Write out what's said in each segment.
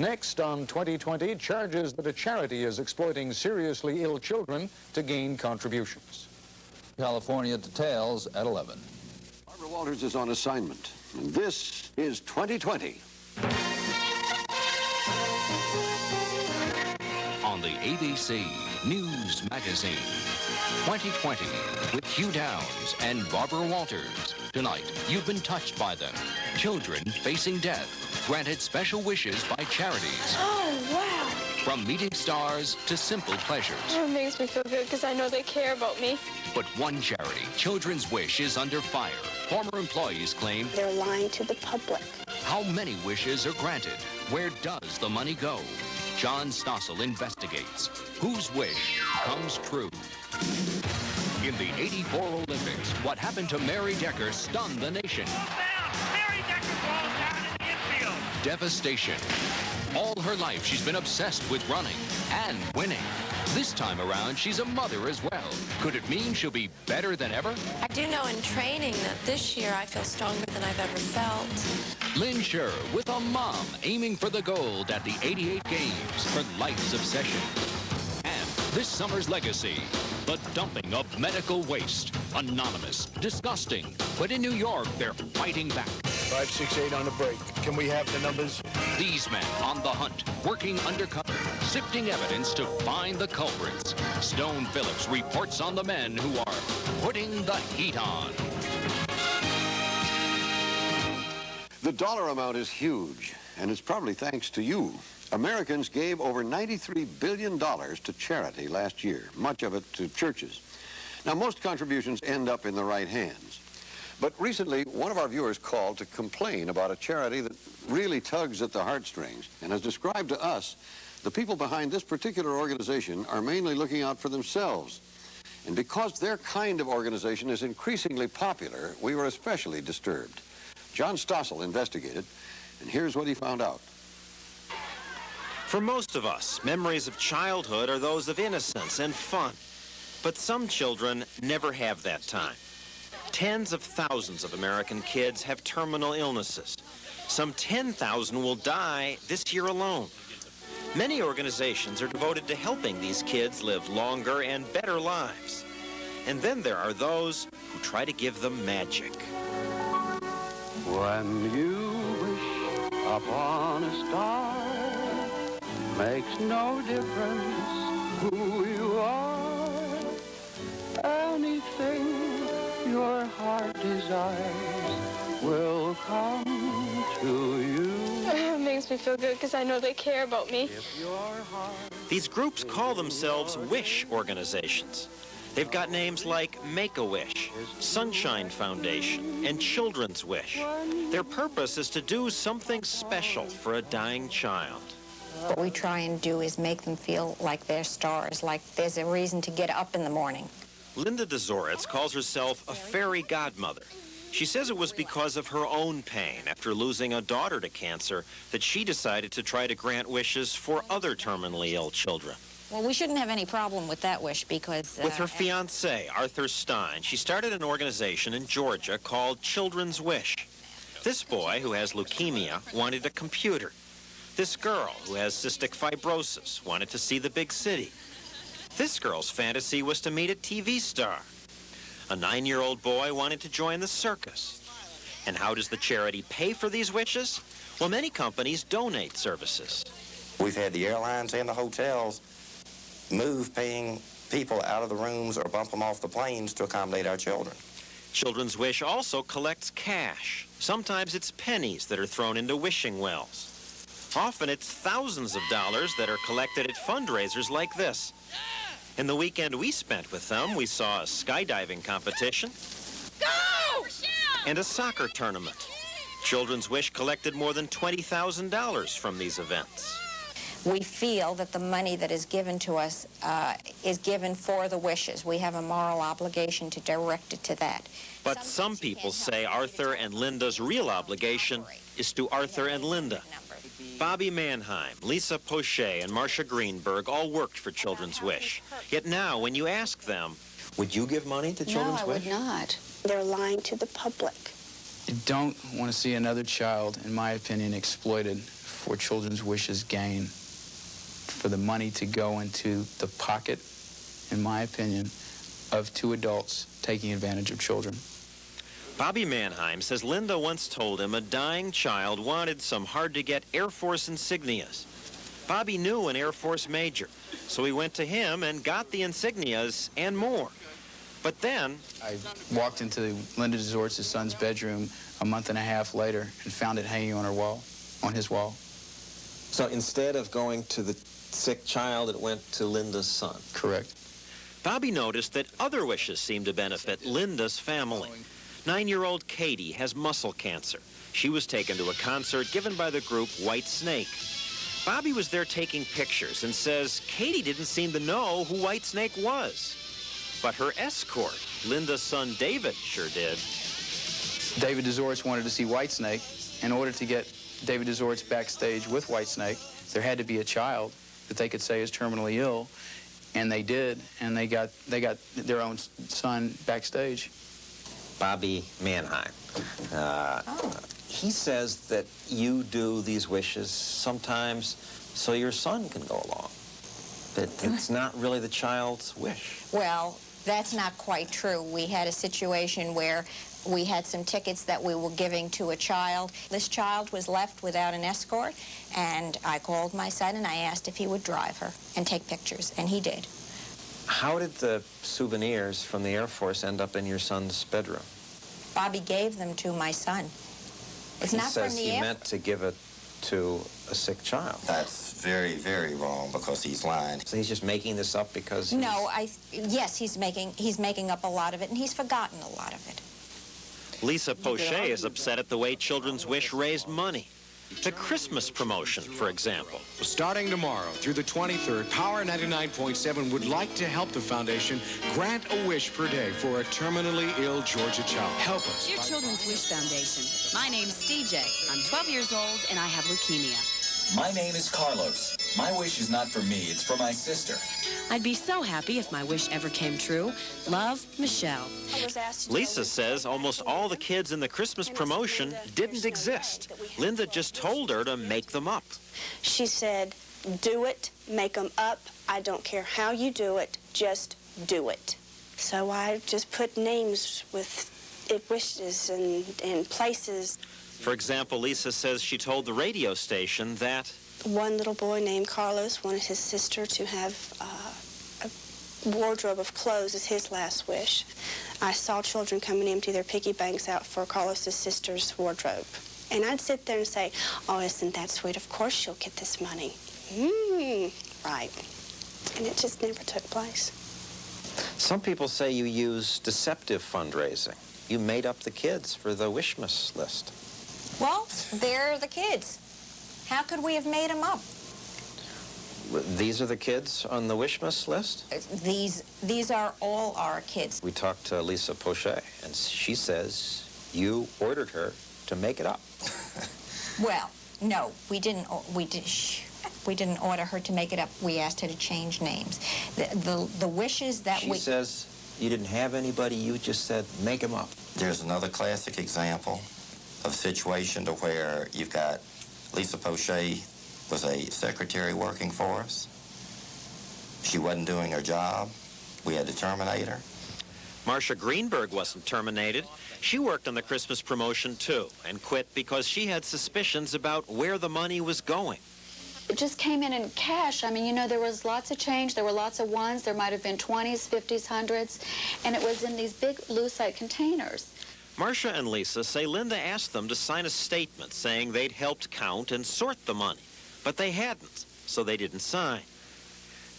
Next on 2020, charges that a charity is exploiting seriously ill children to gain contributions. California details at 11. Barbara Walters is on assignment, and this is 2020. On the ABC News Magazine, 2020 with Hugh Downs and Barbara Walters. Tonight, you've been touched by them. Children facing death, granted special wishes by charities. Oh, wow. From meeting stars to simple pleasures. It makes me feel good because I know they care about me. But one charity, Children's Wish, is under fire. Former employees claim they're lying to the public. How many wishes are granted? Where does the money go? John Stossel investigates. Whose wish comes true? In the '84 Olympics, what happened to Mary Decker stunned the nation. Mary Decker falls down in the infield. Devastation. All her life, she's been obsessed with running and winning. This time around, she's a mother as well. Could it mean she'll be better than ever? I do know in training that this year I feel stronger than I've ever felt. Lynn Scher with a mom aiming for the gold at the '88 Games for life's obsession. And this summer's legacy, the dumping of medical waste. Anonymous, disgusting, but in New York, they're fighting back. 568 on the break. Can we have the numbers? These men on the hunt, working undercover, sifting evidence to find the culprits. Stone Phillips reports on the men who are putting the heat on. The dollar amount is huge, and it's probably thanks to you. Americans gave over $93 billion to charity last year, much of it to churches. Now, most contributions end up in the right hands. But recently, one of our viewers called to complain about a charity that really tugs at the heartstrings and has described to us the people behind this particular organization are mainly looking out for themselves. And because their kind of organization is increasingly popular, we were especially disturbed. John Stossel investigated, and here's what he found out. For most of us, memories of childhood are those of innocence and fun. But some children never have that time. Tens of thousands of American kids have terminal illnesses. Some 10,000 will die this year alone. Many organizations are devoted to helping these kids live longer and better lives. And then there are those who try to give them magic. When you wish upon a star, makes no difference who you are. Anything your heart desires will come to you. It makes me feel good because I know they care about me. These groups call themselves wish organizations. They've got names like Make-A-Wish, Sunshine Foundation, and Children's Wish. Their purpose is to do something special for a dying child. What we try and do is make them feel like they're stars, like there's a reason to get up in the morning. Linda DeZoritz calls herself a fairy godmother. She says it was because of her own pain after losing a daughter to cancer that she decided to try to grant wishes for other terminally ill children. Well, we shouldn't have any problem with that wish because... With her fiancé, Arthur Stein, she started an organization in Georgia called Children's Wish. This boy, who has leukemia, wanted a computer. This girl, who has cystic fibrosis, wanted to see the big city. This girl's fantasy was to meet a TV star. A 9-year-old boy wanted to join the circus. And how does the charity pay for these wishes? Well, many companies donate services. We've had the airlines and the hotels move paying people out of the rooms or bump them off the planes to accommodate our children. Children's Wish also collects cash. Sometimes it's pennies that are thrown into wishing wells. Often it's thousands of dollars that are collected at fundraisers like this. In the weekend we spent with them, we saw a skydiving competition and a soccer tournament. Children's Wish collected more than $20,000 from these events. We feel that the money that is given to us is given for the wishes. We have a moral obligation to direct it to that. But some people say Arthur and Linda's real obligation is to Arthur and Linda. Bobby Mannheim, Lisa Pochet, and Marcia Greenberg all worked for Children's Wish. Yet now, when you ask them, would you give money to Children's Wish? No, I would not. They're lying to the public. You don't want to see another child, in my opinion, exploited for Children's Wishes gain for the money to go into the pocket, in my opinion, of two adults taking advantage of children. Bobby Mannheim says Linda once told him a dying child wanted some hard-to-get Air Force insignias. Bobby knew an Air Force major, so he went to him and got the insignias and more. But then I walked into Linda DeZortz's son's bedroom a month and a half later and found it hanging on her wall, on his wall. So instead of going to the sick child, it went to Linda's son. Correct. Bobby noticed that other wishes seemed to benefit Linda's family. 9-year-old Katie has muscle cancer. She was taken to a concert given by the group White Snake. Bobby was there taking pictures and says Katie didn't seem to know who White Snake was. But her escort, Linda's son David, sure did. David DeZortz wanted to see White Snake. In order to get David DeZortz backstage with White Snake, there had to be a child that they could say is terminally ill, and they did, and they got their own son backstage. Bobby Mannheim. He says that you do these wishes sometimes so your son can go along. That it's not really the child's wish. Well, that's not quite true. We had a situation where we had some tickets that we were giving to a child. This child was left without an escort, and I called my son and I asked if he would drive her and take pictures, and he did. How did the souvenirs from the Air Force end up in your son's bedroom? Bobby gave them to my son. It's not from the Air Force. He says he meant to give it to a sick child. That's very, very wrong because he's lying. So he's just making this up because he's... No, yes, he's making up a lot of it, and he's forgotten a lot of it. Lisa Pochet is upset at the way Children's Wish raised money. The Christmas promotion, for example. Starting tomorrow through the 23rd, Power 99.7 would like to help the foundation grant a wish per day for a terminally ill Georgia child. Help us. Dear Children's Wish Foundation, my name's DJ. I'm 12 years old and I have leukemia. My name is Carlos. My wish is not for me, it's for my sister. I'd be so happy if my wish ever came true. Love, Michelle. Lisa says almost all the kids in the Christmas promotion didn't exist. Linda just told her to make them up. She said, do it, make them up. I don't care how you do it, just do it. So I just put names with wishes and places. For example, Lisa says she told the radio station that one little boy named Carlos wanted his sister to have a wardrobe of clothes as his last wish. I saw children come and empty their piggy banks out for Carlos's sister's wardrobe. And I'd sit there and say, oh, isn't that sweet? Of course she'll get this money. Right. And it just never took place. Some people say you use deceptive fundraising. You made up the kids for the Wishmas list. Well, they're the kids. How could we have made them up? These are the kids on the Wishmas list? These are all our kids. We talked to Lisa Pochet, and she says you ordered her to make it up. Well, no, we didn't order her to make it up. We asked her to change names. The wishes that she says you didn't have anybody, you just said make them up. There's another classic example of a situation to where you've got Lisa Pochet was a secretary working for us. She wasn't doing her job. We had to terminate her. Marcia Greenberg wasn't terminated. She worked on the Christmas promotion, too, and quit because she had suspicions about where the money was going. It just came in cash. I mean, you know, there was lots of change. There were lots of ones. There might have been 20s, 50s, 100s. And it was in these big lucite containers. Marcia and Lisa say Linda asked them to sign a statement saying they'd helped count and sort the money, but they hadn't, so they didn't sign.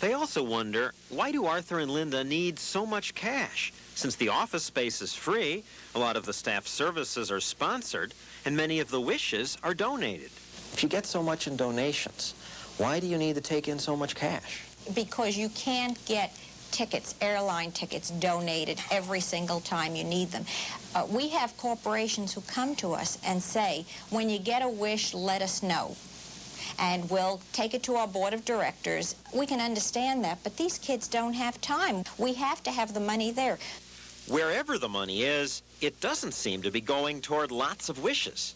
They also wonder, why do Arthur and Linda need so much cash? Since the office space is free, a lot of the staff services are sponsored, and many of the wishes are donated. If you get so much in donations, why do you need to take in so much cash? Because you can't get tickets, airline tickets, donated every single time you need them. We have corporations who come to us and say, when you get a wish, let us know. And we'll take it to our board of directors. We can understand that, but these kids don't have time. We have to have the money there. Wherever the money is, it doesn't seem to be going toward lots of wishes.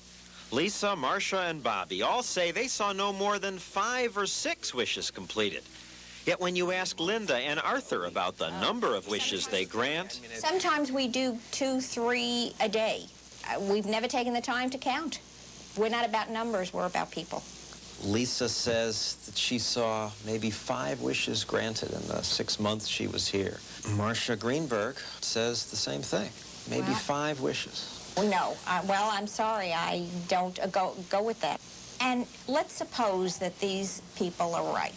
Lisa, Marcia, and Bobby all say they saw no more than 5 or 6 wishes completed. Yet when you ask Linda and Arthur about the number of wishes they grant... Sometimes we do 2, 3 a day. We've never taken the time to count. We're not about numbers, we're about people. Lisa says that she saw maybe 5 wishes granted in the 6 months she was here. Marcia Greenberg says the same thing. Maybe 5 wishes. No, well, I'm sorry, I don't go with that. And let's suppose that these people are right.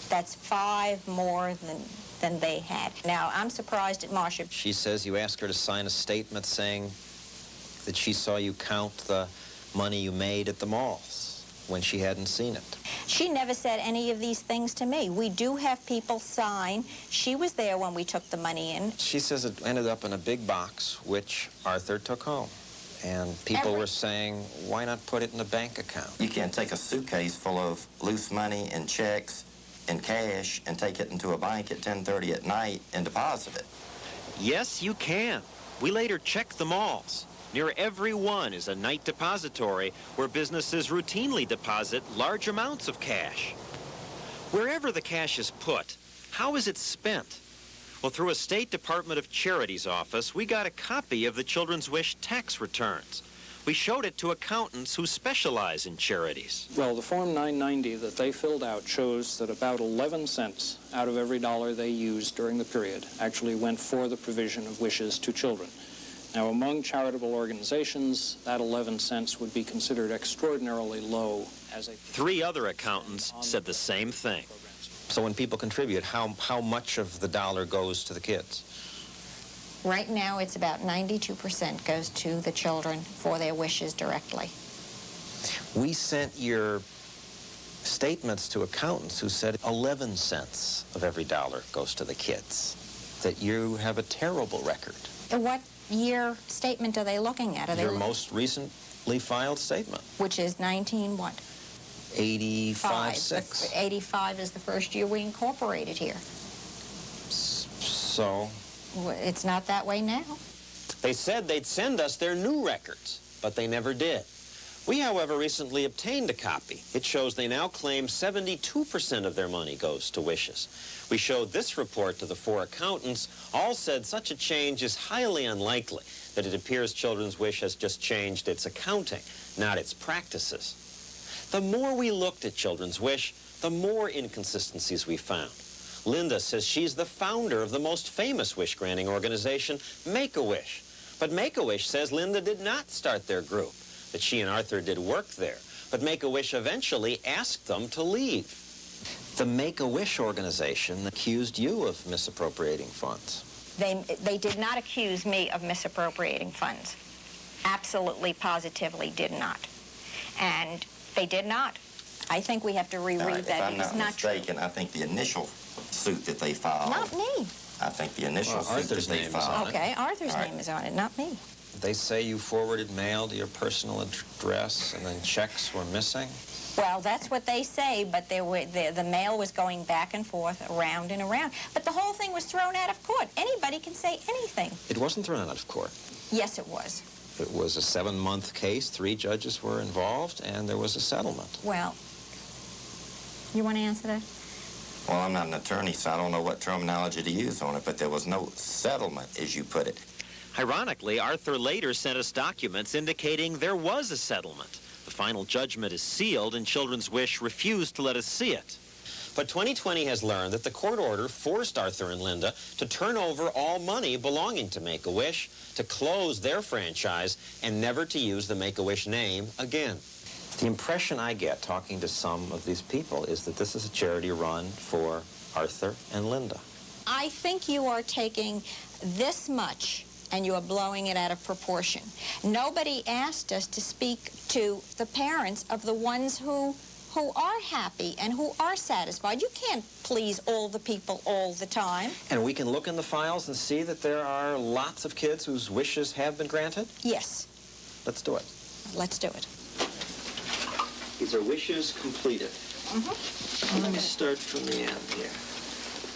That's 5 more than they had. Now, I'm surprised at Marcia. She says you asked her to sign a statement saying that she saw you count the money you made at the malls when she hadn't seen it. She never said any of these things to me. We do have people sign. She was there when we took the money in. She says it ended up in a big box, which Arthur took home. And people were saying, why not put it in a bank account? You can't take a suitcase full of loose money and checks and cash and take it into a bank at 10:30 at night and deposit it. Yes, you can. We later checked the malls. Near every one is a night depository where businesses routinely deposit large amounts of cash. Wherever the cash is put, how is it spent? Well, through a State Department of Charities office, we got a copy of the Children's Wish tax returns. We showed it to accountants who specialize in charities. Well, the Form 990 that they filled out shows that about 11 cents out of every dollar they used during the period actually went for the provision of wishes to children. Now, among charitable organizations, that 11 cents would be considered extraordinarily low as a... 3 other accountants said the same thing. So when people contribute, how much of the dollar goes to the kids? Right now, it's about 92% goes to the children for their wishes directly. We sent your statements to accountants who said 11 cents of every dollar goes to the kids, that you have a terrible record. What year statement are they looking at? Are they Your most recently filed statement. Which is 19 what? 85-6. 85 is the first year we incorporated here. So? It's not that way now. They said they'd send us their new records, but they never did. We, however, recently obtained a copy. It shows they now claim 72% of their money goes to wishes. We showed this report to the 4 accountants. All said such a change is highly unlikely, that it appears Children's Wish has just changed its accounting, not its practices. The more we looked at Children's Wish, the more inconsistencies we found. Linda says she's the founder of the most famous wish-granting organization, Make-A-Wish. But Make-A-Wish says Linda did not start their group, that she and Arthur did work there. But Make-A-Wish eventually asked them to leave. The Make-A-Wish organization accused you of misappropriating funds. They did not accuse me of misappropriating funds. Absolutely, positively did not. And they did not. I think we have to reread that. If I'm not mistaken, I think the initial suit that they filed... Not me. I think the initial suit that they filed... Okay, Arthur's name is on it, not me. They say you forwarded mail to your personal address and then checks were missing? Well, that's what they say, but the mail was going back and forth, around and around. But the whole thing was thrown out of court. Anybody can say anything. It wasn't thrown out of court. Yes, it was. It was a 7-month case. 3 judges were involved, and there was a settlement. Well, you want to answer that? Well, I'm not an attorney, so I don't know what terminology to use on it, but there was no settlement, as you put it. Ironically, Arthur later sent us documents indicating there was a settlement. The final judgment is sealed, and Children's Wish refused to let us see it. But 2020 has learned that the court order forced Arthur and Linda to turn over all money belonging to Make-A-Wish, to close their franchise, and never to use the Make-A-Wish name again. The impression I get talking to some of these people is that this is a charity run for Arthur and Linda. I think you are taking this much and you are blowing it out of proportion. Nobody asked us to speak to the parents of the ones who are happy and who are satisfied. You can't please all the people all the time. And we can look in the files and see that there are lots of kids whose wishes have been granted? Yes. Let's do it. Let's do it. These are wishes completed. Let me start from the end here.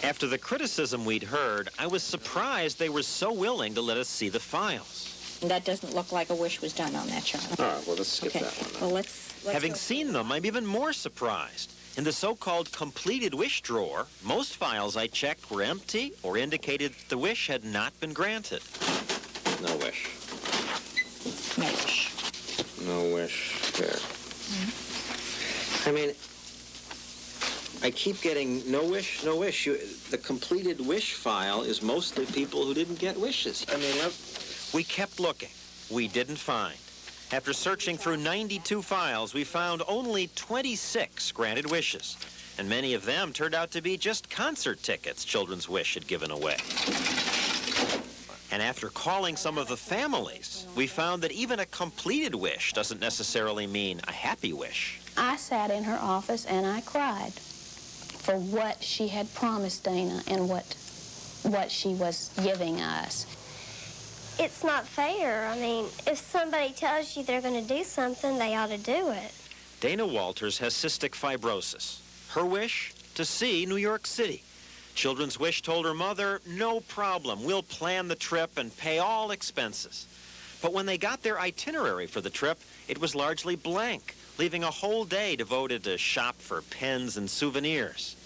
After the criticism we'd heard, I was surprised they were so willing to let us see the files. And that doesn't look like a wish was done on that child. All right, well, let's skip Okay. that one then. Well, let's Having go. seen them, I'm even more surprised. In the so-called completed wish drawer, most files I checked were empty or indicated the wish had not been granted. No wish. No wish. No wish there. I mean, I keep getting no wish, no wish. The completed wish file is mostly people who didn't get wishes. I mean, we kept looking. We didn't find. After searching through 92 files, we found only 26 granted wishes. And many of them turned out to be just concert tickets Children's Wish had given away. And after calling some of the families, we found that even a completed wish doesn't necessarily mean a happy wish. I sat in her office and I cried for what she had promised Dana and what she was giving us. It's not fair. I mean, if somebody tells you they're going to do something, they ought to do it. Dana Walters has cystic fibrosis. Her wish? To see New York City. Children's Wish told her mother, no problem, we'll plan the trip and pay all expenses. But when they got their itinerary for the trip, it was largely blank, leaving a whole day devoted to shop for pens and souvenirs.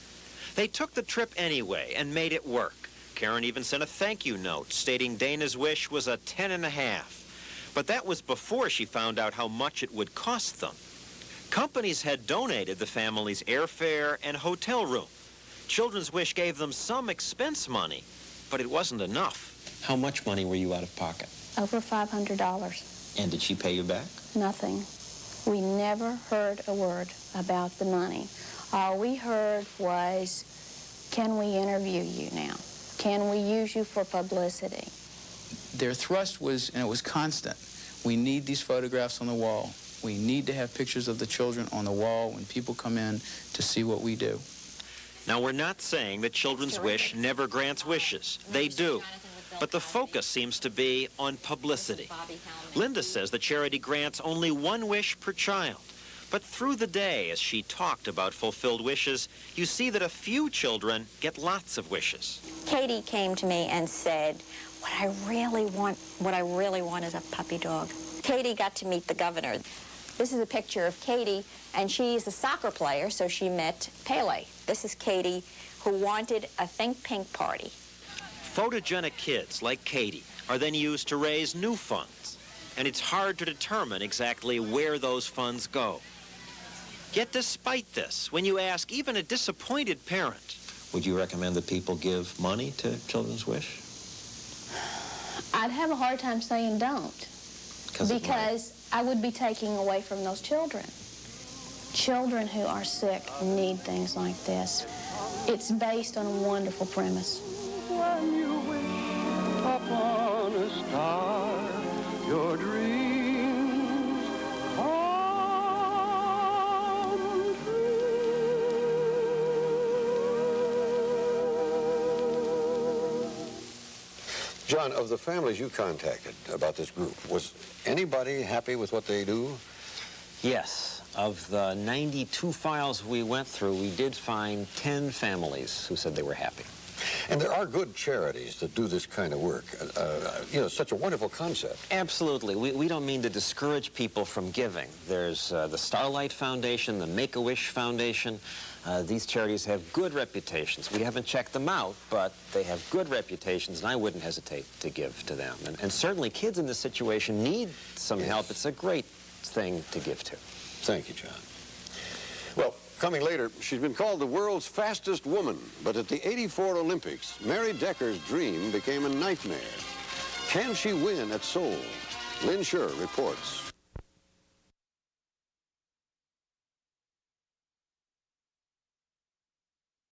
They took the trip anyway and made it work. Karen even sent a thank you note stating Dana's wish was a 10.5. But that was before she found out how much it would cost them. Companies had donated the family's airfare and hotel room. Children's Wish gave them some expense money, but it wasn't enough. How much money were you out of pocket? Over $500. And did she pay you back? Nothing. We never heard a word about the money. All we heard was, can we interview you now? Can we use you for publicity? Their thrust was, and it was constant, we need these photographs on the wall. We need to have pictures of the children on the wall when people come in to see what we do. Now, we're not saying that Children's Wish never grants wishes. They do. But the focus seems to be on publicity. Linda says the charity grants only one wish per child. But through the day, as she talked about fulfilled wishes, you see that a few children get lots of wishes. Katie came to me and said, what I really want is a puppy dog. Katie got to meet the governor. This is a picture of Katie, and she's a soccer player, so she met Pele. This is Katie, who wanted a Think Pink party. Photogenic kids like Katie are then used to raise new funds, and it's hard to determine exactly where those funds go. Yet despite this, when you ask even a disappointed parent, would you recommend that people give money to Children's Wish? I'd have a hard time saying don't. Because I would be taking away from those children. Children who are sick need things like this. It's based on a wonderful premise. When you wish upon a star, your dreams come John, of the families you contacted about this group, was anybody happy with what they do? Yes. Of the 92 files we went through, we did find 10 families who said they were happy. And there are good charities that do this kind of work. Such a wonderful concept. Absolutely. We don't mean to discourage people from giving. There's the Starlight Foundation, the Make-A-Wish Foundation. These charities have good reputations. We haven't checked them out, but they have good reputations, and I wouldn't hesitate to give to them. And certainly kids in this situation need some help. It's a great thing to give to. Thank you, John. Well, coming later, she's been called the world's fastest woman, but at the '84 Olympics, Mary Decker's dream became a nightmare. Can she win at Seoul? Lynn Scher reports.